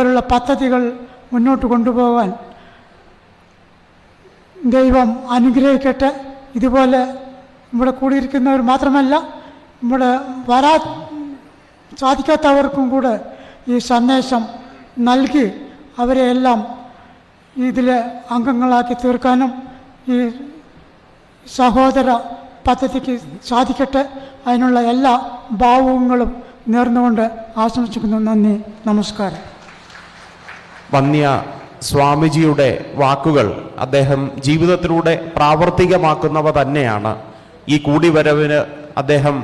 പോലുള്ള പദ്ധതികൾ മുന്നോട്ട് കൊണ്ടുപോകാൻ ദൈവം അനുഗ്രഹിക്കട്ടെ. ഇതുപോലെ ഇവിടെ കൂടിയിരിക്കുന്നവർ മാത്രമല്ല, ഇവിടെ വരാൻ സാധിക്കാത്തവർക്കും കൂടെ ഈ സന്ദേശം നൽകി അവരെയെല്ലാം ഇതിൽ അംഗങ്ങളാക്കി തീർക്കാനും ഈ സഹോദര പദ്ധതിക്ക് സാധിക്കട്ടെ. അതിനുള്ള എല്ലാ ഭാവങ്ങളും നേർന്നുകൊണ്ട് ആശംസിക്കുന്നു. നന്ദി, നമസ്കാരം. വന്യ സ്വാമിജിയുടെ വാക്കുകൾ അദ്ദേഹം ജീവിതത്തിലൂടെ പ്രാവർത്തികമാക്കുന്നവ തന്നെയാണ്. ഈ കൂടിവരവിന് അദ്ദേഹം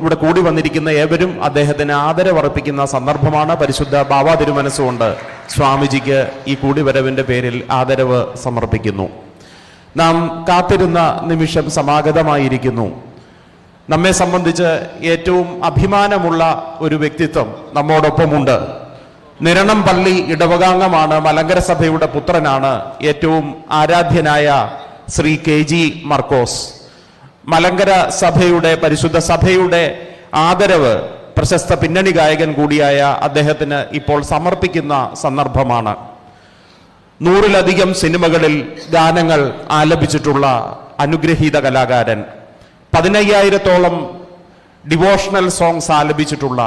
ഇവിടെ കൂടി വന്നിരിക്കുന്ന ഏവരും അദ്ദേഹത്തിന് ആദരവർപ്പിക്കുന്ന സന്ദർഭമാണ്. പരിശുദ്ധ ബാവ തിരുമനസ്സുകൊണ്ട് സ്വാമിജിക്ക് ഈ കൂടിവരവിൻ്റെ പേരിൽ ആദരവ് സമർപ്പിക്കുന്നു. നാം കാത്തിരുന്ന നിമിഷം സമാഗതമായിരിക്കുന്നു. നമ്മെ സംബന്ധിച്ച് ഏറ്റവും അഭിമാനമുള്ള ഒരു വ്യക്തിത്വം നമ്മോടൊപ്പമുണ്ട്. നിരണം പള്ളി ഇടവകാംഗമാണ്, മലങ്കര സഭയുടെ പുത്രനാണ്, ഏറ്റവും ആരാധ്യനായ ശ്രീ KG മർക്കോസ്. മലങ്കര സഭയുടെ, പരിശുദ്ധ സഭയുടെ ആദരവ് പ്രശസ്ത പിന്നണി ഗായകൻ കൂടിയായ അദ്ദേഹത്തിന് ഇപ്പോൾ സമർപ്പിക്കുന്ന സന്ദർഭമാണ്. 100-ലധികം സിനിമകളിൽ ഗാനങ്ങൾ ആലപിച്ചിട്ടുള്ള അനുഗ്രഹീത കലാകാരൻ, 15,000-ഓളം ഡിവോഷണൽ സോങ്സ് ആലപിച്ചിട്ടുള്ള,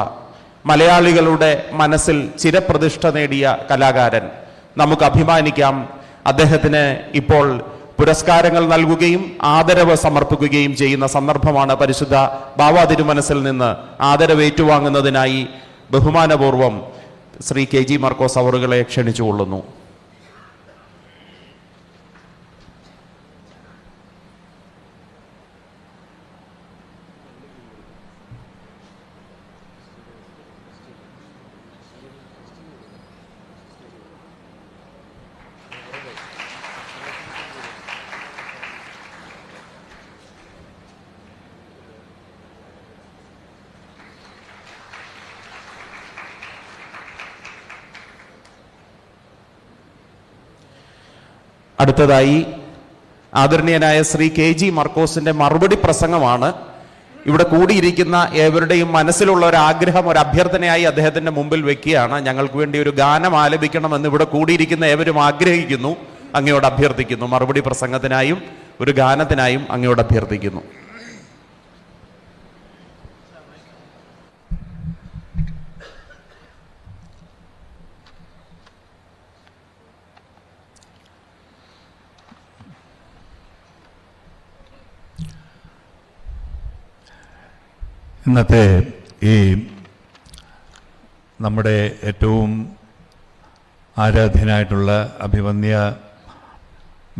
മലയാളികളുടെ മനസ്സിൽ ചിരപ്രതിഷ്ഠ നേടിയ കലാകാരൻ. നമുക്ക് അഭിമാനിക്കാം. അദ്ദേഹത്തിന് ഇപ്പോൾ പുരസ്കാരങ്ങൾ നൽകുകയും ആദരവ് സമർപ്പിക്കുകയും ചെയ്യുന്ന സന്ദർഭമാണ്. പരിശുദ്ധ ബാവ തിരുമനസ്സിൽ നിന്ന് ആദരവ് ഏറ്റുവാങ്ങുന്നതിനായി ബഹുമാനപൂർവം ശ്രീ KG മർക്കോസ് അവറുകളെ ക്ഷണിച്ചുകൊള്ളുന്നു. അടുത്തതായി ആദരണീയനായ ശ്രീ KG മർക്കോസിന്റെ മറുപടി പ്രസംഗമാണ്. ഇവിടെ കൂടിയിരിക്കുന്ന ഏവരുടെയും മനസ്സിലുള്ള ഒരു ആഗ്രഹം, ഒരു അഭ്യർത്ഥനയായി അദ്ദേഹത്തിന്റെ മുമ്പിൽ വെക്കുകയാണ്. ഞങ്ങൾക്ക് വേണ്ടി ഒരു ഗാനം ആലപിക്കണമെന്ന് ഇവിടെ കൂടിയിരിക്കുന്ന ഏവരും ആഗ്രഹിക്കുന്നു. അങ്ങയോട് അഭ്യർത്ഥിക്കുന്നു. മറുപടി പ്രസംഗത്തിനായും ഒരു ഗാനത്തിനായും അങ്ങയോട് അഭ്യർത്ഥിക്കുന്നു. ഇന്നത്തെ ഈ നമ്മുടെ ഏറ്റവും ആരാധ്യനായിട്ടുള്ള അഭിവന്യ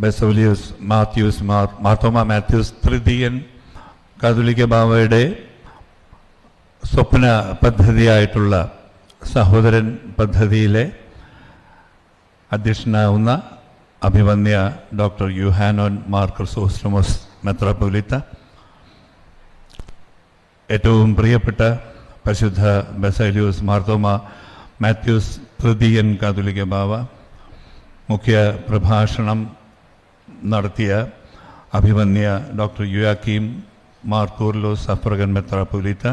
ബസേലിയോസ് മാർത്തോമ മാത്യൂസ് തൃതീയൻ കാതോലിക്ക ബാവയുടെ സ്വപ്ന പദ്ധതിയായിട്ടുള്ള സഹോദരൻ പദ്ധതിയിലെ അധ്യക്ഷനാവുന്ന അഭിവന്യ ഡോക്ടർ യുഹാനോൻ മാർ ക്രിസോസ്റ്റമോസ് മെത്രാപ്പൊലീത്ത, ഏറ്റവും പ്രിയപ്പെട്ട പരിശുദ്ധ ബസേലിയോസ് മാർത്തോമ മാത്യൂസ് തൃതീയൻ കാതോലിക്ക ബാവ, മുഖ്യ പ്രഭാഷണം നടത്തിയ അഭിവന്യ ഡോക്ടർ യുയാക്കീം മാർ കൂർലോസ് അഫ്രഗൻ മെത്രാപ്പൊലീത്ത,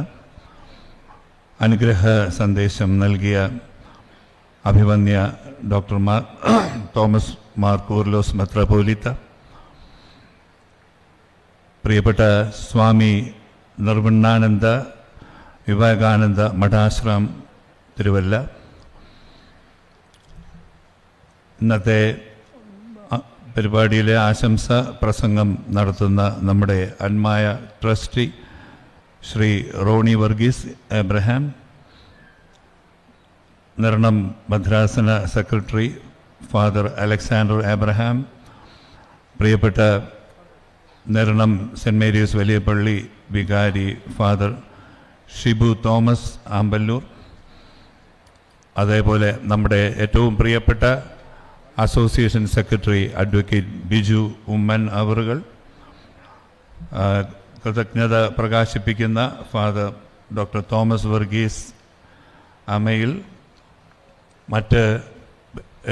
അനുഗ്രഹ സന്ദേശം നൽകിയ അഭിവന്യ ഡോക്ടർ തോമസ് മാർ കൂർലോസ് മെത്രാപ്പൊലീത്ത, പ്രിയപ്പെട്ട സ്വാമി നിർവണ്ണാനന്ദ വിവേകാനന്ദ മഠാശ്രം തിരുവല്ല, ഇന്നത്തെ പരിപാടിയിലെ ആശംസ പ്രസംഗം നടത്തുന്ന നമ്മുടെ അന്മായ ട്രസ്റ്റി ശ്രീ റോണി വർഗീസ് എബ്രഹാം, നിരണം ഭദ്രാസന സെക്രട്ടറി ഫാദർ അലക്സാണ്ടർ എബ്രഹാം, പ്രിയപ്പെട്ട നിരണം സെൻറ് മേരീസ് വലിയ പള്ളി വികാരി ഫാദർ ഷിബു തോമസ് ആമ്പല്ലൂർ, അതേപോലെ നമ്മുടെ ഏറ്റവും പ്രിയപ്പെട്ട association secretary advocate Biju Oommen അവറുകൾ, കൃതജ്ഞത പ്രകാശിപ്പിക്കുന്ന ഫാദർ ഡോക്ടർ തോമസ് വർഗീസ് അമയിൽ, മറ്റ്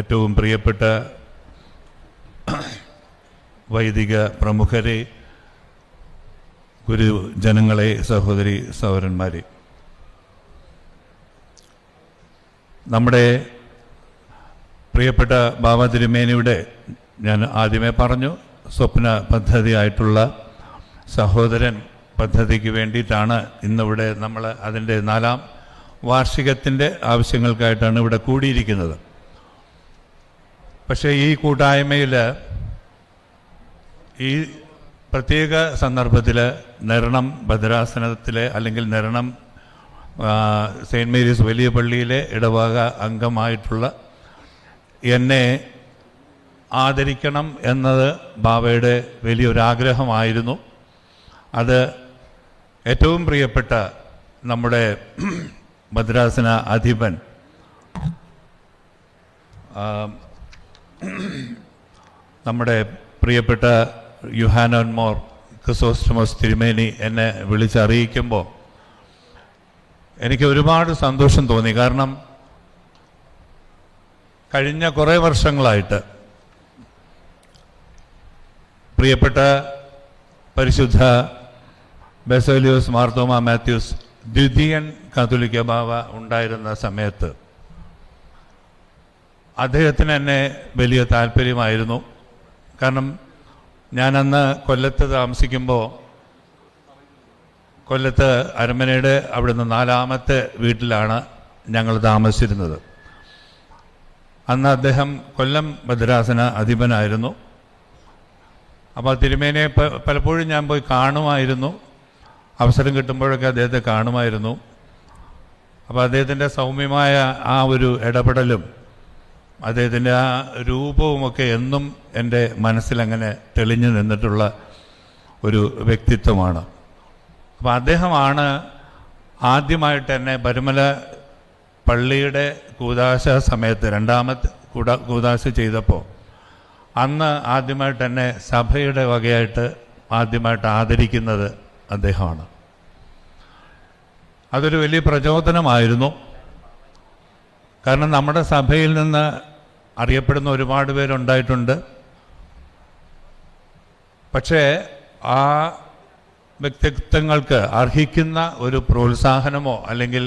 ഏറ്റവും പ്രിയപ്പെട്ട വൈദിക പ്രമുഖരെ, ഗുരുജനങ്ങളെ, സഹോദരി സഹോദരന്മാരെ, നമ്മുടെ പ്രിയപ്പെട്ട ബാബ തിരുമേനിയുടെ ഞാൻ ആദ്യമേ പറഞ്ഞു സ്വപ്ന പദ്ധതിയായിട്ടുള്ള സഹോദരൻ പദ്ധതിക്ക് വേണ്ടിയിട്ടാണ് ഇന്നിവിടെ നമ്മൾ അതിൻ്റെ 4ാം വാർഷികത്തിൻ്റെ ആവശ്യങ്ങൾക്കായിട്ടാണ് ഇവിടെ കൂടിയിരിക്കുന്നത്. പക്ഷേ ഈ കൂട്ടായ്മയിൽ ഈ പ്രത്യേക സന്ദർഭത്തിൽ നിരണം ഭദ്രാസനത്തിലെ അല്ലെങ്കിൽ നിരണം സെയിൻറ്റ് മേരീസ് വലിയ പള്ളിയിലെ ഇടവക അംഗമായിട്ടുള്ള എന്നെ ആദരിക്കണം എന്നത് ബാബയുടെ വലിയൊരാഗ്രഹമായിരുന്നു. അത് ഏറ്റവും പ്രിയപ്പെട്ട നമ്മുടെ ഭദ്രാസന അധിപൻ നമ്മുടെ പ്രിയപ്പെട്ട യുഹാനോൻ മോർ ക്രിസോസ്റ്റമോസ് തിരുമേനി എന്നെ വിളിച്ചറിയിക്കുമ്പോൾ എനിക്ക് ഒരുപാട് സന്തോഷം തോന്നി. കാരണം കഴിഞ്ഞ കുറേ വർഷങ്ങളായിട്ട് പ്രിയപ്പെട്ട പരിശുദ്ധ ബെസേലിയോസ് മാർത്തോമ മാത്യൂസ് ദ്വിതീയൻ കാത്തോലിക്ക ബാവ ഉണ്ടായിരുന്ന സമയത്ത് അദ്ദേഹത്തിന് എന്നെ വലിയ താല്പര്യമായിരുന്നു. കാരണം ഞാനന്ന് കൊല്ലത്ത് താമസിക്കുമ്പോൾ കൊല്ലത്ത് അരമനയുടെ അവിടുന്ന് 4ാമത്തെ വീട്ടിലാണ് ഞങ്ങൾ താമസിച്ചിരുന്നത്. അന്ന് അദ്ദേഹം കൊല്ലം ഭദ്രാസന അധിപനായിരുന്നു. അപ്പോൾ തിരുമേനിയെ പലപ്പോഴും ഞാൻ പോയി കാണുമായിരുന്നു. അവസരം കിട്ടുമ്പോഴൊക്കെ അദ്ദേഹത്തെ കാണുമായിരുന്നു. അപ്പോൾ അദ്ദേഹത്തിൻ്റെ സൗമ്യമായ ആ ഒരു ഇടപെടലും അദ്ദേഹത്തിൻ്റെ ആ രൂപവുമൊക്കെ എന്നും എൻ്റെ മനസ്സിലങ്ങനെ തെളിഞ്ഞു നിന്നിട്ടുള്ള ഒരു വ്യക്തിത്വമാണ്. അപ്പോൾ അദ്ദേഹമാണ് ആദ്യമായിട്ട് എന്നെ പരുമല പള്ളിയുടെ കൂദാശ സമയത്ത് 2ാമത്തെ കൂദാശ ചെയ്തപ്പോൾ അന്ന് ആദ്യമായിട്ട് എന്നെ സഭയുടെ വകയായിട്ട് ആദ്യമായിട്ട് ആദരിക്കുന്നത് അദ്ദേഹമാണ്. അതൊരു വലിയ പ്രചോദനമായിരുന്നു. കാരണം നമ്മുടെ സഭയിൽ നിന്ന് അറിയപ്പെടുന്ന ഒരുപാട് പേരുണ്ടായിട്ടുണ്ട്. പക്ഷേ ആ വ്യക്തിത്വങ്ങൾക്ക് അർഹിക്കുന്ന ഒരു പ്രോത്സാഹനമോ അല്ലെങ്കിൽ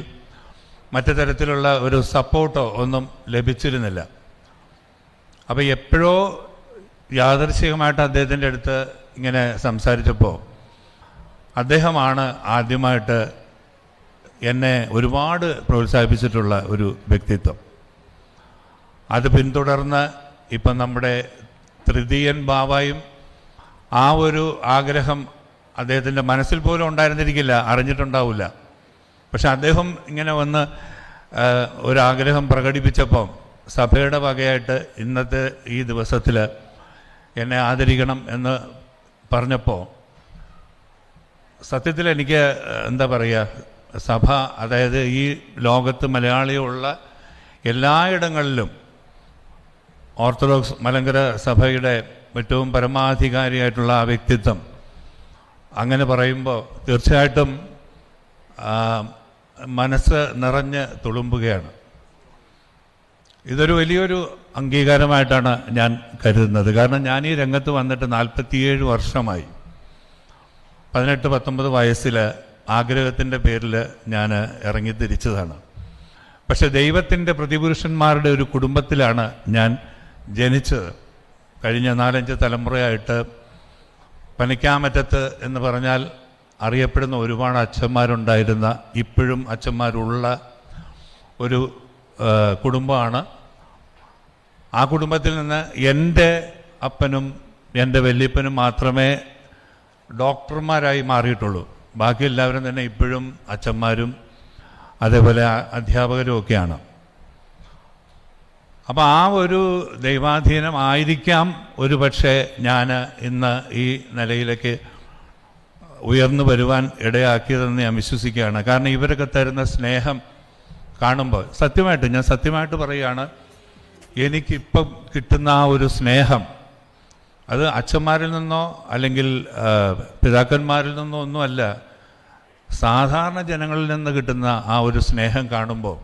മറ്റു തരത്തിലുള്ള ഒരു സപ്പോർട്ടോ ഒന്നും ലഭിച്ചിരുന്നില്ല. അപ്പോൾ എപ്പോഴോ യാദൃശ്ചികമായിട്ട് അദ്ദേഹത്തിൻ്റെ അടുത്ത് ഇങ്ങനെ സംസാരിച്ചപ്പോൾ അദ്ദേഹമാണ് ആദ്യമായിട്ട് എന്നെ ഒരുപാട് പ്രോത്സാഹിപ്പിച്ചിട്ടുള്ള ഒരു വ്യക്തിത്വം. അത് പിന്തുടർന്ന് ഇപ്പം നമ്മുടെ തൃതീയൻ ബാവായും ആ ഒരു ആഗ്രഹം അദ്ദേഹത്തിൻ്റെ മനസ്സിൽ പോലും ഉണ്ടായിരുന്നിരിക്കില്ല, അറിഞ്ഞിട്ടുണ്ടാവില്ല. പക്ഷെ അദ്ദേഹം ഇങ്ങനെ വന്ന് ഒരാഗ്രഹം പ്രകടിപ്പിച്ചപ്പം സഭയുടെ വകയായിട്ട് ഇന്നത്തെ ഈ ദിവസത്തിൽ എന്നെ ആദരിക്കണം എന്ന് പറഞ്ഞപ്പോൾ സത്യത്തിൽ എനിക്ക് എന്താ പറയുക, സഭ അതായത് ഈ ലോകത്ത് മലയാളിയുള്ള എല്ലായിടങ്ങളിലും ഓർത്തഡോക്സ് മലങ്കര സഭയുടെ ഏറ്റവും പരമാധികാരിയായിട്ടുള്ള ആ വ്യക്തിത്വം അങ്ങനെ പറയുമ്പോൾ തീർച്ചയായിട്ടും മനസ്സ് നിറഞ്ഞ് തുളുമ്പുകയാണ്. ഇതൊരു വലിയൊരു അംഗീകാരമായിട്ടാണ് ഞാൻ കരുതുന്നത്. കാരണം ഞാൻ ഈ രംഗത്ത് വന്നിട്ട് 47 വർഷമായി. 18-19 വയസ്സിൽ ആഗ്രഹത്തിൻ്റെ പേരിൽ ഞാൻ ഇറങ്ങിത്തിരിച്ചതാണ്. പക്ഷെ ദൈവത്തിൻ്റെ പ്രതിപുരുഷന്മാരുടെ ഒരു കുടുംബത്തിലാണ് ഞാൻ ജനിച്ചത്. കഴിഞ്ഞ 4-5 തലമുറയായിട്ട് പനിക്കാമറ്റത്ത് എന്ന് പറഞ്ഞാൽ അറിയപ്പെടുന്ന ഒരുപാട് അച്ഛന്മാരുണ്ടായിരുന്ന, ഇപ്പോഴും അച്ഛന്മാരുള്ള ഒരു കുടുംബമാണ്. ആ കുടുംബത്തിൽ നിന്ന് എൻ്റെ അപ്പനും എൻ്റെ വല്യപ്പനും മാത്രമേ ഡോക്ടർമാരായി മാറിയിട്ടുള്ളൂ. ബാക്കി എല്ലാവരും തന്നെ ഇപ്പോഴും അച്ഛന്മാരും അതേപോലെ അധ്യാപകരും ഒക്കെയാണ്. അപ്പോൾ ആ ഒരു ദൈവാധീനം ആയിരിക്കാം ഒരു പക്ഷേ ഞാൻ ഇന്ന് ഈ നിലയിലേക്ക് ഉയർന്നു വരുവാൻ ഇടയാക്കിയതെന്ന് ഞാൻ വിശ്വസിക്കുകയാണ്. കാരണം ഇവരൊക്കെ തരുന്ന സ്നേഹം കാണുമ്പോൾ ഞാൻ സത്യമായിട്ട് പറയുകയാണ്, എനിക്കിപ്പം കിട്ടുന്ന ആ ഒരു സ്നേഹം അത് അച്ഛന്മാരിൽ നിന്നോ അല്ലെങ്കിൽ പിതാക്കന്മാരിൽ നിന്നോ ഒന്നുമല്ല, സാധാരണ ജനങ്ങളിൽ നിന്ന് കിട്ടുന്ന ആ ഒരു സ്നേഹം കാണുമ്പോൾ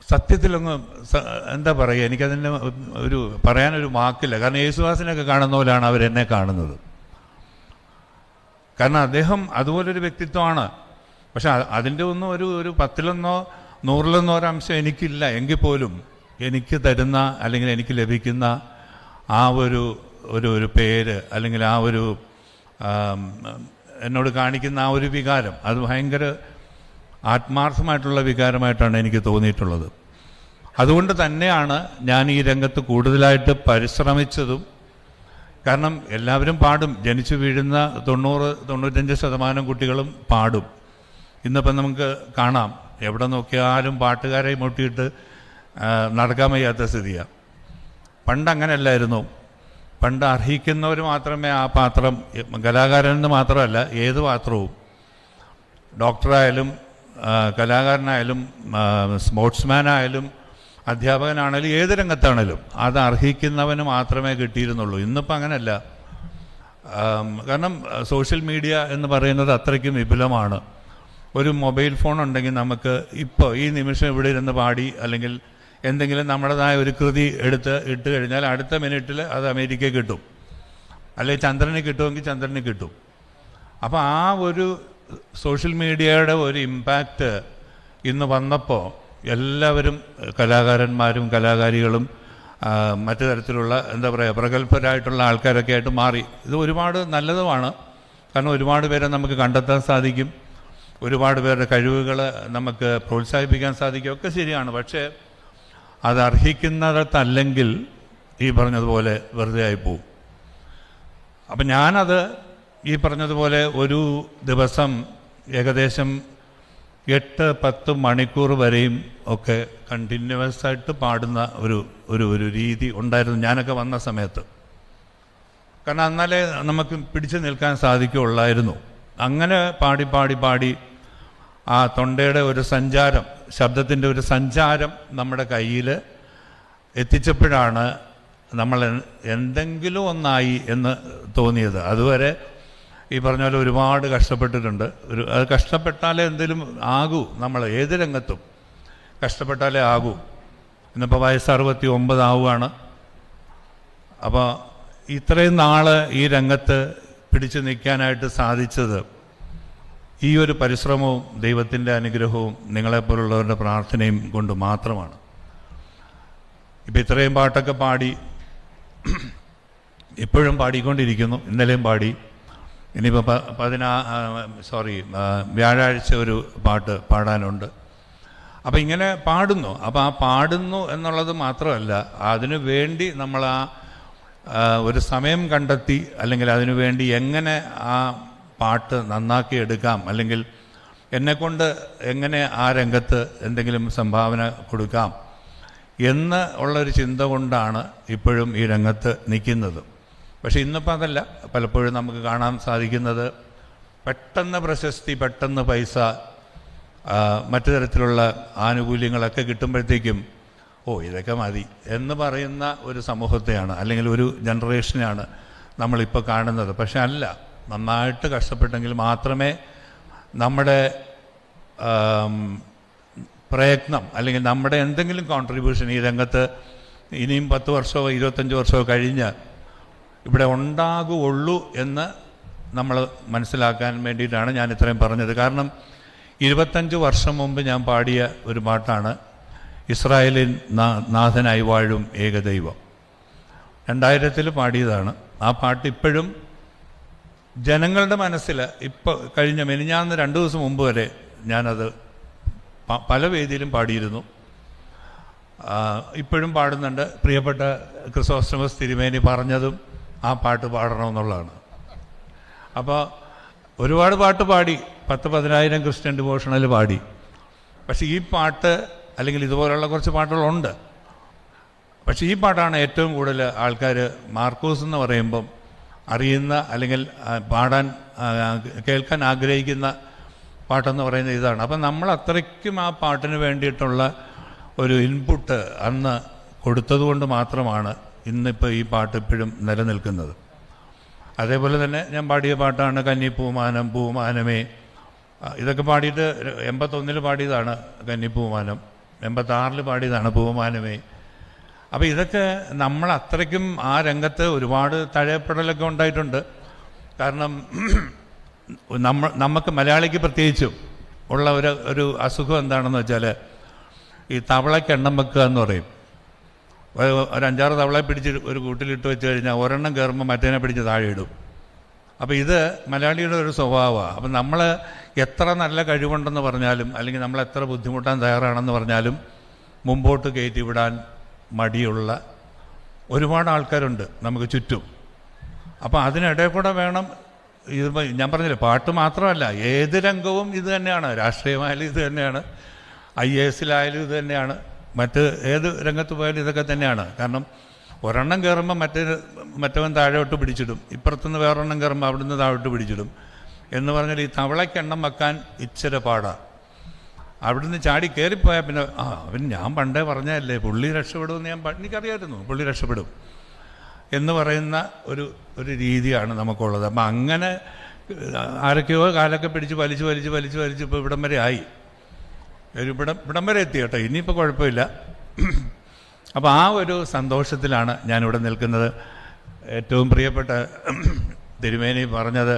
സത്യത്തിലൊന്ന് എന്താ പറയുക, എനിക്കതിൻ്റെ ഒരു പറയാനൊരു വാക്കില്ല. കാരണം യേശുദാസിനൊക്കെ കാണുന്ന പോലെയാണ് അവരെന്നെ കാണുന്നത്. കാരണം അദ്ദേഹം അതുപോലൊരു വ്യക്തിത്വമാണ്. പക്ഷെ അതിൻ്റെ ഒന്നും ഒരു 10-ലൊന്നോ 100-ലൊന്നോ ഒരംശം എനിക്കില്ല. എങ്കിൽ പോലും എനിക്ക് തരുന്ന അല്ലെങ്കിൽ എനിക്ക് ലഭിക്കുന്ന ആ ഒരു പേര് അല്ലെങ്കിൽ ആ ഒരു എന്നോട് കാണിക്കുന്ന ആ ഒരു വികാരം, അത് ഭയങ്കര ആത്മാർത്ഥമായിട്ടുള്ള വികാരമായിട്ടാണ് എനിക്ക് തോന്നിയിട്ടുള്ളത്. അതുകൊണ്ട് തന്നെയാണ് ഞാൻ ഈ രംഗത്ത് കൂടുതലായിട്ട് പരിശ്രമിച്ചതും. കാരണം എല്ലാവരും പാടും, ജനിച്ചു വീഴുന്ന 90-95% കുട്ടികളും പാടും. ഇന്നിപ്പം നമുക്ക് കാണാം, എവിടെ നോക്കിയാലും പാട്ടുകാരെ മുട്ടിയിട്ട് നടക്കാൻ വയ്യാത്ത സ്ഥിതിയാണ്. പണ്ട് അങ്ങനെയല്ലായിരുന്നു. പണ്ട് അർഹിക്കുന്നവർ മാത്രമേ ആ പാത്രം, കലാകാരനെന്ന് മാത്രമല്ല ഏത് പാത്രവും, ഡോക്ടറായാലും കലാകാരനായാലും സ്പോർട്സ്മാനായാലും അധ്യാപകനാണേലും ഏത് രംഗത്താണേലും അത് അർഹിക്കുന്നവന് മാത്രമേ കിട്ടിയിരുന്നുള്ളൂ. ഇന്നിപ്പോൾ അങ്ങനെയല്ല. കാരണം സോഷ്യൽ മീഡിയ എന്ന് പറയുന്നത് അത്രയ്ക്കും വിപുലമാണ്. ഒരു മൊബൈൽ ഫോൺ ഉണ്ടെങ്കിൽ നമുക്ക് ഇപ്പോൾ ഈ നിമിഷം ഇവിടെ ഇരുന്ന് പാടി അല്ലെങ്കിൽ എന്തെങ്കിലും നമ്മുടേതായ ഒരു കൃതി ഇട്ട് കഴിഞ്ഞാൽ അടുത്ത മിനിറ്റിൽ അത് അമേരിക്കയിൽ കിട്ടും, അല്ലെങ്കിൽ ചന്ദ്രന് കിട്ടുമെങ്കിൽ ചന്ദ്രന് കിട്ടും. അപ്പോൾ ആ ഒരു സോഷ്യൽ മീഡിയയുടെ ഒരു ഇമ്പാക്റ്റ് ഇന്ന് വന്നപ്പോൾ എല്ലാവരും കലാകാരന്മാരും കലാകാരികളും മറ്റു തരത്തിലുള്ള എന്താ പറയുക പ്രഗത്ഭരായിട്ടുള്ള ആൾക്കാരൊക്കെ ആയിട്ട് മാറി. ഇത് ഒരുപാട് നല്ലതുമാണ്. കാരണം ഒരുപാട് പേരെ നമുക്ക് കണ്ടെത്താൻ സാധിക്കും, ഒരുപാട് പേരുടെ കഴിവുകൾ നമുക്ക് പ്രോത്സാഹിപ്പിക്കാൻ സാധിക്കും, ഒക്കെ ശരിയാണ്. പക്ഷേ അത് അർഹിക്കുന്നിടത്തല്ലെങ്കിൽ ഈ പറഞ്ഞതുപോലെ വെറുതെ ആയിപ്പോവും. അപ്പം ഞാനത് ഈ പറഞ്ഞതുപോലെ ഒരു ദിവസം ഏകദേശം 8-10 മണിക്കൂർ വരെയും ഒക്കെ കണ്ടിന്യൂസ് ആയിട്ട് പാടുന്ന ഒരു രീതി ഉണ്ടായിരുന്നു ഞാനൊക്കെ വന്ന സമയത്ത്. കാരണം എന്നാലേ നമുക്ക് പിടിച്ചു നിൽക്കാൻ സാധിക്കുള്ളായിരുന്നു. അങ്ങനെ പാടി പാടി പാടി ആ തൊണ്ടയുടെ ഒരു സഞ്ചാരം, ശബ്ദത്തിൻ്റെ ഒരു സഞ്ചാരം നമ്മുടെ കയ്യിൽ എത്തിച്ചപ്പോഴാണ് നമ്മൾ എന്തെങ്കിലും ഒന്നായി എന്ന് തോന്നിയത്. അതുവരെ ഈ പറഞ്ഞ പോലെ ഒരുപാട് കഷ്ടപ്പെട്ടിട്ടുണ്ട്. അത് കഷ്ടപ്പെട്ടാലേ എന്തെങ്കിലും ആകൂ. നമ്മൾ ഏത് രംഗത്തും കഷ്ടപ്പെട്ടാലേ ആകൂ. ഇന്നിപ്പോൾ വയസ്സ് 69 ആവുകയാണ്. അപ്പോൾ ഇത്രയും നാൾ ഈ രംഗത്ത് പിടിച്ചു നിൽക്കാനായിട്ട് സാധിച്ചത് ഈ ഒരു പരിശ്രമവും ദൈവത്തിൻ്റെ അനുഗ്രഹവും നിങ്ങളെപ്പോലുള്ളവരുടെ പ്രാർത്ഥനയും കൊണ്ട് മാത്രമാണ്. ഇപ്പം ഇത്രയും പാട്ടൊക്കെ പാടി, ഇപ്പോഴും പാടിക്കൊണ്ടിരിക്കുന്നു. ഇന്നലെയും പാടി. ഇനിയിപ്പോൾ വ്യാഴാഴ്ച ഒരു പാട്ട് പാടാനുണ്ട്. അപ്പം ഇങ്ങനെ പാടുന്നു. അപ്പോൾ ആ പാടുന്നു എന്നുള്ളത് മാത്രമല്ല, അതിനു വേണ്ടി നമ്മൾ ഒരു സമയം കണ്ടെത്തി, അല്ലെങ്കിൽ അതിനു വേണ്ടി എങ്ങനെ ആ പാട്ട് നന്നാക്കി എടുക്കാം, അല്ലെങ്കിൽ എന്നെക്കൊണ്ട് എങ്ങനെ ആ രംഗത്ത് എന്തെങ്കിലും സംഭാവന കൊടുക്കാം എന്ന് ഉള്ളൊരു ചിന്ത കൊണ്ടാണ് ഇപ്പോഴും ഈ രംഗത്ത് നിൽക്കുന്നത്. പക്ഷേ ഇന്നിപ്പോൾ അതല്ല. പലപ്പോഴും നമുക്ക് കാണാൻ സാധിക്കുന്നത് പെട്ടെന്ന് പ്രശസ്തി, പെട്ടെന്ന് പൈസ, മറ്റു തരത്തിലുള്ള ആനുകൂല്യങ്ങളൊക്കെ കിട്ടുമ്പോഴത്തേക്കും ഇതൊക്കെ മതി എന്ന് പറയുന്ന ഒരു സമൂഹത്തെയാണ്, അല്ലെങ്കിൽ ഒരു ജനറേഷനെയാണ് നമ്മളിപ്പോൾ കാണുന്നത്. പക്ഷെ അല്ല, നന്നായിട്ട് കഷ്ടപ്പെട്ടെങ്കിൽ മാത്രമേ നമ്മുടെ പ്രയത്നം അല്ലെങ്കിൽ നമ്മുടെ എന്തെങ്കിലും കോൺട്രിബ്യൂഷൻ ഈ രംഗത്ത് ഇനിയും 10 വർഷമോ 25 വർഷമോ കഴിഞ്ഞ് ഇവിടെ ഉണ്ടാകുള്ളൂ എന്ന് നമ്മൾ മനസ്സിലാക്കാൻ വേണ്ടിയിട്ടാണ് ഞാൻ ഇത്രയും പറഞ്ഞത്. കാരണം 25 വർഷം മുമ്പ് ഞാൻ പാടിയ ഒരു പാട്ടാണ് ഇസ്രായേലിൻ നാഥനായി വാഴും ഏകദൈവം. 2000 പാടിയതാണ്. ആ പാട്ട് ഇപ്പോഴും ജനങ്ങളുടെ മനസ്സിൽ, ഇപ്പോൾ കഴിഞ്ഞ മെനിഞ്ഞാന്ന് 2 ദിവസം മുമ്പ് വരെ ഞാനത് പല വേദിയിലും പാടിയിരുന്നു. ഇപ്പോഴും പാടുന്നുണ്ട്. പ്രിയപ്പെട്ട ക്രിസോസ്റ്റമസ് തിരുമേനി പറഞ്ഞതും ആ പാട്ട് പാടണമെന്നുള്ളതാണ്. അപ്പോൾ ഒരുപാട് പാട്ട് പാടി, 10,000 ക്രിസ്ത്യൻ ഡിവോഷണൽ പാടി. പക്ഷേ ഈ പാട്ട്, അല്ലെങ്കിൽ ഇതുപോലുള്ള കുറച്ച് പാട്ടുകളുണ്ട്, പക്ഷേ ഈ പാട്ടാണ് ഏറ്റവും കൂടുതൽ ആൾക്കാർ മാർക്കോസ് എന്ന് പറയുമ്പം അറിയുന്ന, അല്ലെങ്കിൽ പാടാൻ കേൾക്കാൻ ആഗ്രഹിക്കുന്ന പാട്ടെന്ന് പറയുന്നത് ഇതാണ്. അപ്പം നമ്മൾ അത്രയ്ക്കും ആ പാട്ടിന് വേണ്ടിയിട്ടുള്ള ഒരു ഇൻപുട്ട് അന്ന് കൊടുത്തതുകൊണ്ട് മാത്രമാണ് ഇന്നിപ്പോൾ ഈ പാട്ട് ഇപ്പോഴും നിലനിൽക്കുന്നത്. അതേപോലെ തന്നെ ഞാൻ പാടിയ പാട്ടാണ് കന്നിപ്പൂമാനം പൂമാനമേ. ഇതൊക്കെ പാടിയിട്ട് 81 പാടിയതാണ് കന്നിപ്പൂമാനം, 86 പാടിയതാണ് പൂമാനമേ. അപ്പോൾ ഇതൊക്കെ നമ്മൾ അത്രയ്ക്കും ആ രംഗത്ത് ഒരുപാട് തഴയപ്പെടലൊക്കെ ഉണ്ടായിട്ടുണ്ട്. കാരണം നമുക്ക് മലയാളിക്ക് പ്രത്യേകിച്ചും ഉള്ള ഒരു അസുഖം എന്താണെന്ന് വെച്ചാൽ ഈ തവളയ്ക്ക് എണ്ണം വെക്കുക എന്ന് പറയും. ഒരു 5-6 തവളയെ പിടിച്ച് ഒരു കൂട്ടിലിട്ട് വെച്ച് കഴിഞ്ഞാൽ ഒരെണ്ണം കയറുമ്പോൾ മറ്റേനെ പിടിച്ച് താഴെ ഇടും. അപ്പോൾ ഇത് മലയാളിയുടെ ഒരു സ്വഭാവമാണ്. അപ്പം നമ്മൾ എത്ര നല്ല കഴിവുണ്ടെന്ന് പറഞ്ഞാലും അല്ലെങ്കിൽ നമ്മൾ എത്ര ബുദ്ധിമുട്ടാൻ തയ്യാറാണെന്ന് പറഞ്ഞാലും മുമ്പോട്ട് കയറ്റി വിടാൻ മടിയുള്ള ഒരുപാട് ആൾക്കാരുണ്ട് നമുക്ക് ചുറ്റും. അപ്പോൾ അതിനിടയിൽ കൂടെ വേണം ഇത്. ഞാൻ പറഞ്ഞില്ലേ, പാട്ട് മാത്രമല്ല, ഏത് രംഗവും ഇത് തന്നെയാണ്. രാഷ്ട്രീയമായാലും ഇത് തന്നെയാണ്, IAS-ലായാലും ഇത് തന്നെയാണ്, മറ്റ് ഏത് രംഗത്ത് പോയാലും ഇതൊക്കെ തന്നെയാണ്. കാരണം ഒരെണ്ണം കയറുമ്പോൾ മറ്റവൻ താഴോട്ട് പിടിച്ചിടും, ഇപ്പുറത്തുനിന്ന് വേറൊരെണ്ണം കയറുമ്പോൾ അവിടുന്ന് താഴോട്ട് പിടിച്ചിടും എന്ന് പറഞ്ഞാൽ ഈ തവളയ്ക്കെണ്ണം വെക്കാൻ ഇച്ചിരി പാടാണ്. അവിടുന്ന് ചാടി കയറിപ്പോയാൽ പിന്നെ അവൻ ഞാൻ പണ്ടേ പറഞ്ഞതല്ലേ പുള്ളി രക്ഷപ്പെടുമെന്ന് എനിക്കറിയാമായിരുന്നു, പുള്ളി രക്ഷപ്പെടും എന്ന് പറയുന്ന ഒരു രീതിയാണ് നമുക്കുള്ളത്. അപ്പം അങ്ങനെ ആരൊക്കെയോ കാലൊക്കെ പിടിച്ച് വലിച്ച് ഇപ്പോൾ ഇവിടം വരെ ആയി, ഇവിടം വരെ എത്തി കേട്ടോ. ഇനിയിപ്പോൾ കുഴപ്പമില്ല. അപ്പോൾ ആ ഒരു സന്തോഷത്തിലാണ് ഞാനിവിടെ നിൽക്കുന്നത്. ഏറ്റവും പ്രിയപ്പെട്ട തിരുമേനി പറഞ്ഞത്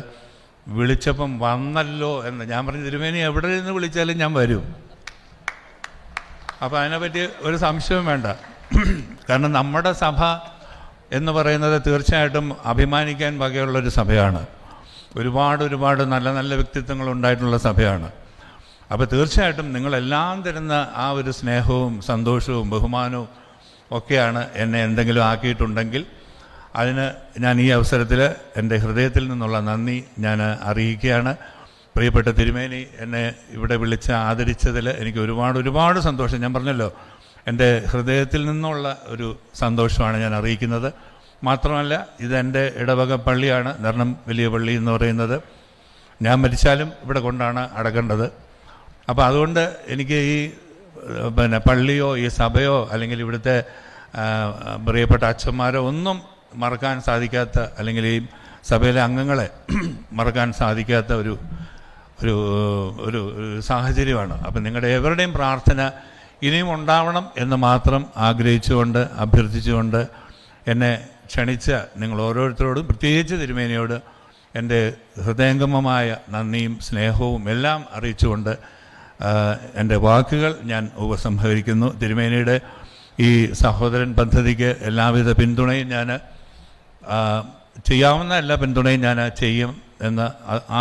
വിളിച്ചപ്പം വന്നല്ലോ എന്ന്. ഞാൻ പറഞ്ഞു, തിരുമേനി എവിടെ നിന്ന് വിളിച്ചാലും ഞാൻ വരും. അപ്പോൾ അതിനെപ്പറ്റി ഒരു സംശയവും വേണ്ട. കാരണം നമ്മുടെ സഭ എന്ന് പറയുന്നത് തീർച്ചയായിട്ടും അഭിമാനിക്കാൻ വകയുള്ളൊരു സഭയാണ്. ഒരുപാട് നല്ല നല്ല വ്യക്തിത്വങ്ങൾ ഉണ്ടായിട്ടുള്ള സഭയാണ്. അപ്പോൾ തീർച്ചയായിട്ടും നിങ്ങളെല്ലാം തരുന്ന ആ ഒരു സ്നേഹവും സന്തോഷവും ബഹുമാനവും ഒക്കെയാണ് എന്നെ എന്തെങ്കിലും ആക്കിയിട്ടുണ്ടെങ്കിൽ അതിന് ഞാൻ ഈ അവസരത്തിൽ എൻ്റെ ഹൃദയത്തിൽ നിന്നുള്ള നന്ദി ഞാൻ അറിയിക്കുകയാണ്. പ്രിയപ്പെട്ട തിരുമേനി എന്നെ ഇവിടെ വിളിച്ച് ആദരിച്ചതിൽ എനിക്ക് ഒരുപാട് സന്തോഷം. ഞാൻ പറഞ്ഞല്ലോ, എൻ്റെ ഹൃദയത്തിൽ നിന്നുള്ള ഒരു സന്തോഷമാണ് ഞാൻ അറിയിക്കുന്നത്. മാത്രമല്ല, ഇതെൻ്റെ ഇടവക പള്ളിയാണ്, ധർണം വലിയ പള്ളി എന്ന് പറയുന്നത്. ഞാൻ മരിച്ചാലും ഇവിടെ കൊണ്ടാണ് അടക്കേണ്ടത്. അപ്പോൾ അതുകൊണ്ട് എനിക്ക് ഈ പള്ളിയോ ഈ സഭയോ അല്ലെങ്കിൽ ഇവിടുത്തെ പ്രിയപ്പെട്ട അച്ഛന്മാരോ ഒന്നും മറക്കാൻ സാധിക്കാത്ത, അല്ലെങ്കിൽ ഈ സഭയിലെ അംഗങ്ങളെ മറക്കാൻ സാധിക്കാത്ത ഒരു സാഹചര്യമാണ്. അപ്പം നിങ്ങളുടെ എവരുടെയും പ്രാർത്ഥന ഇനിയും ഉണ്ടാവണം എന്ന് മാത്രം ആഗ്രഹിച്ചുകൊണ്ട് അഭ്യർത്ഥിച്ചുകൊണ്ട് എന്നെ ക്ഷണിച്ച നിങ്ങൾ ഓരോരുത്തരോടും, പ്രത്യേകിച്ച് തിരുമേനിയോട് എൻ്റെ ഹൃദയംഗമമായ നന്ദിയും സ്നേഹവും എല്ലാം അറിയിച്ചുകൊണ്ട് എൻ്റെ വാക്കുകൾ ഞാൻ ഉപസംഹരിക്കുന്നു. തിരുമേനിയുടെ ഈ സഹോദരൻ പദ്ധതിക്ക് എല്ലാവിധ പിന്തുണയും ഞാൻ ചെയ്യാവുന്ന എല്ലാ പിന്തുണയും ഞാൻ ചെയ്യും എന്ന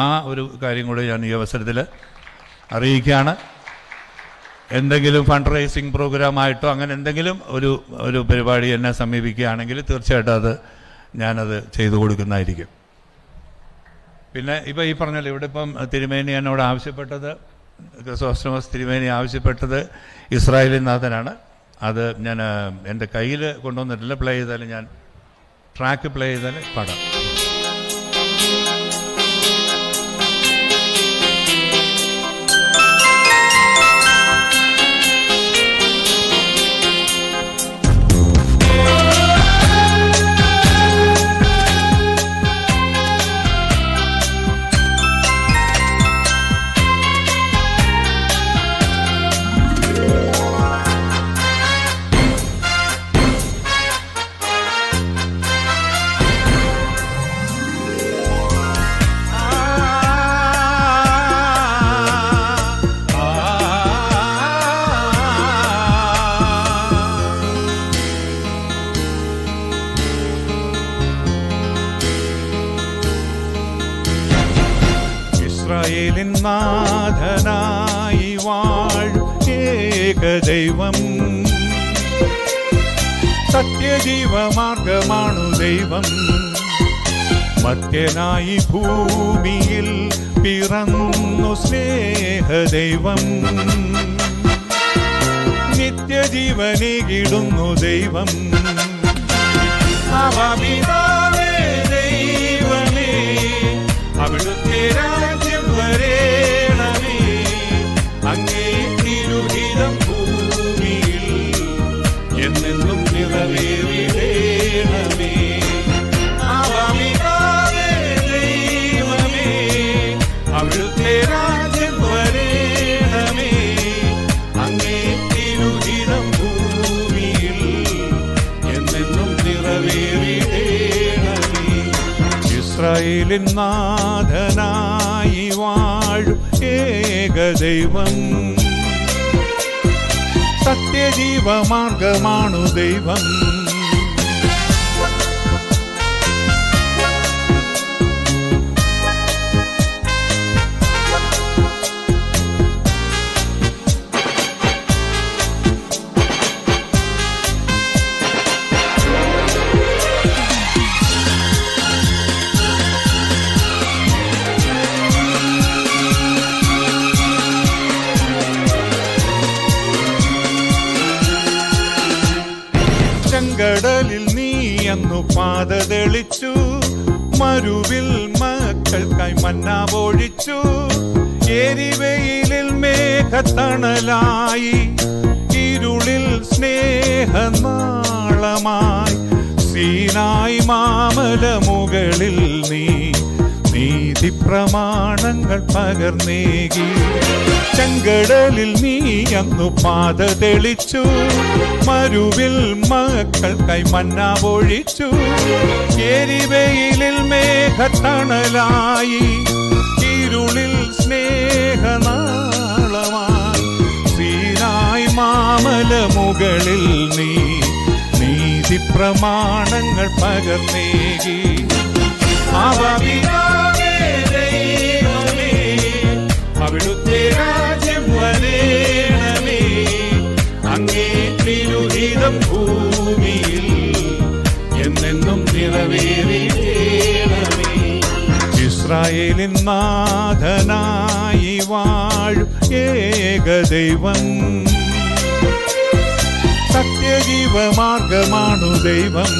ആ ഒരു കാര്യം കൂടി ഞാൻ ഈ അവസരത്തിൽ അറിയിക്കുകയാണ്. എന്തെങ്കിലും ഫണ്ട് റൈസിങ് പ്രോഗ്രാമായിട്ടോ അങ്ങനെ എന്തെങ്കിലും ഒരു പരിപാടി എന്നെ സമീപിക്കുകയാണെങ്കിൽ തീർച്ചയായിട്ടും ഞാനത് ചെയ്തു കൊടുക്കുന്നതായിരിക്കും. പിന്നെ ഇപ്പോൾ ഈ പറഞ്ഞല്ലോ, ഇവിടെ ഇപ്പം തിരുമേനി എന്നോട് ആവശ്യപ്പെട്ടത്, ക്രിസോസ്റ്റമസ് തിരുമേനി ആവശ്യപ്പെട്ടത് ഇസ്രായേലിൻ നാഥനാണ്. അത് ഞാൻ എൻ്റെ കയ്യിൽ കൊണ്ടുവന്നിട്ടില്ല. പ്ലേ ചെയ്താൽ ഞാൻ ട്രാക്ക് പ്ലേ ചെയ്താൽ പാടാം. ഇസ്രായേലിൻ നാഥനായി വാഴും ഏകദൈവം, സത്യജീവമാർഗമാണു ദൈവം. മർത്യനായി ഭൂമിയിൽ പിറന്നു സ്നേഹദൈവം, നിത്യജീവനേകിടുന്നു ദൈവം. അവപിതാവേ ദൈവമേ, അവിടുത്തെ രാജ്യം വരേണമേ, അങ്ങേ തിരുഹിതം ഭൂമിയിൽ എന്നെന്നും നിറവേറിടേണമേ. അവപിതാവേ ദൈവമേ, അവിടുത്തെ രാജ്യം വരേണമേ, അങ്ങേ തിരുഹിതം ഭൂമിയിൽ എന്നെന്നും നിറവേറിടേണമേ. ഇസ്രായേലിൻ നാഥനായി വാഴും ഏകദൈവം, സത്യജീവമാർഗമാണു ദൈവം. ചെങ്കടലിൽ നീ അന്നു പാത തെളിച്ചു, മരുവിൽ മക്കൾക്കായി മന്ന പൊഴിച്ചു. എരിവെയിലിൽ മേഘത്തണലായി, ഇരുളിൽ സ്നേഹനാളമായി. സീനായി മാമല മുകളിൽ നീ നീതി പ്രമാണങ്ങൾ പകർന്നേകി. ചെങ്കടലിൽ നീ അന്നു പാത തെളിച്ചു, മരുവിൽ മക്കൾക്കായി മന്ന പൊഴിച്ചു. എരിവെയിലിൽ മേഘത്തണലായി, ഇരുളിൽ സ്നേഹനാളമായി. സീനായി മാമല മുകളിൽ നീ നീതി പ്രമാണങ്ങൾ പകർന്നേകി. അവിടുത്തെ രാജ്യം വരേണമേ, അങ്ങേ തിരുഹിതം ഭൂമിയിൽ എന്നെന്നും നിറവേറേണമേ. ഇസ്രായേലിൻ നാഥനായി വാഴും ഏകദൈവം, സത്യജീവമാർഗമാണു ദൈവം.